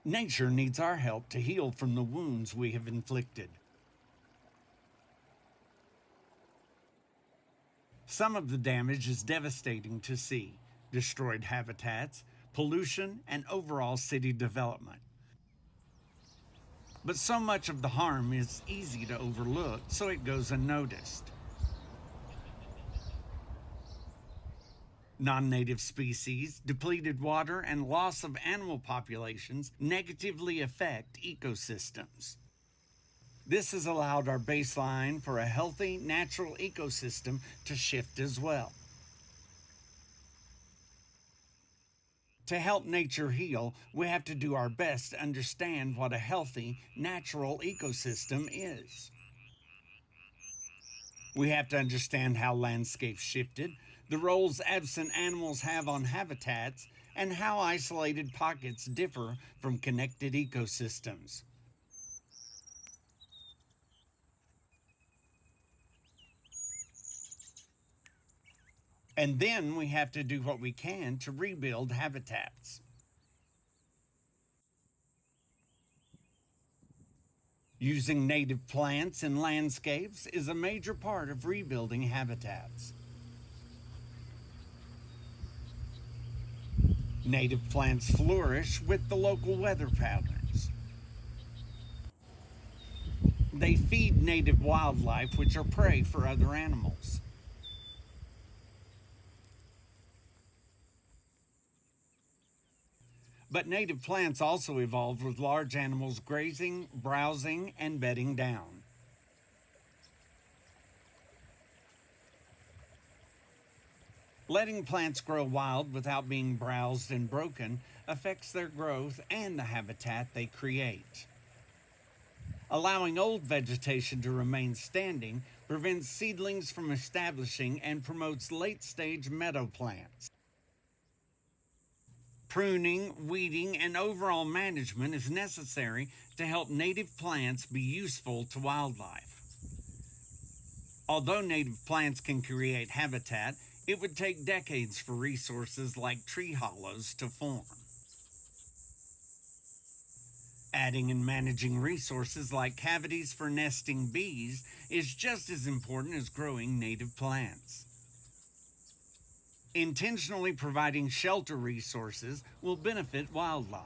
Nature needs our help to heal from the wounds we have inflicted. Some of the damage is devastating to see: destroyed habitats, pollution, and overall city development. But so much of the harm is easy to overlook, so it goes unnoticed. Non-native species, depleted water, and loss of animal populations negatively affect ecosystems. This has allowed our baseline for a healthy, natural ecosystem to shift as well. To help nature heal, we have to do our best to understand what a healthy, natural ecosystem is. We have to understand how landscapes shifted, the roles absent animals have on habitats, and how isolated pockets differ from connected ecosystems. And then we have to do what we can to rebuild habitats. Using native plants in landscapes is a major part of rebuilding habitats. Native plants flourish with the local weather patterns. They feed native wildlife, which are prey for other animals. But native plants also evolved with large animals grazing, browsing, and bedding down. Letting plants grow wild without being browsed and broken affects their growth and the habitat they create. Allowing old vegetation to remain standing prevents seedlings from establishing and promotes late-stage meadow plants. Pruning, weeding, and overall management is necessary to help native plants be useful to wildlife. Although native plants can create habitat, it would take decades for resources like tree hollows to form. Adding and managing resources like cavities for nesting bees is just as important as growing native plants. Intentionally providing shelter resources will benefit wildlife.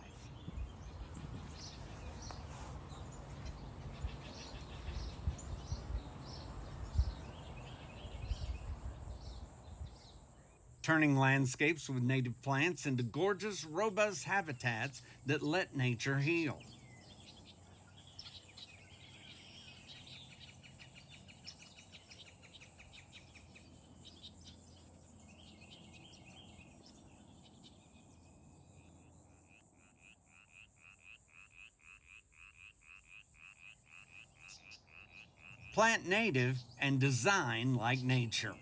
Turning landscapes with native plants into gorgeous, robust habitats that let nature heal. Plant native and design like nature.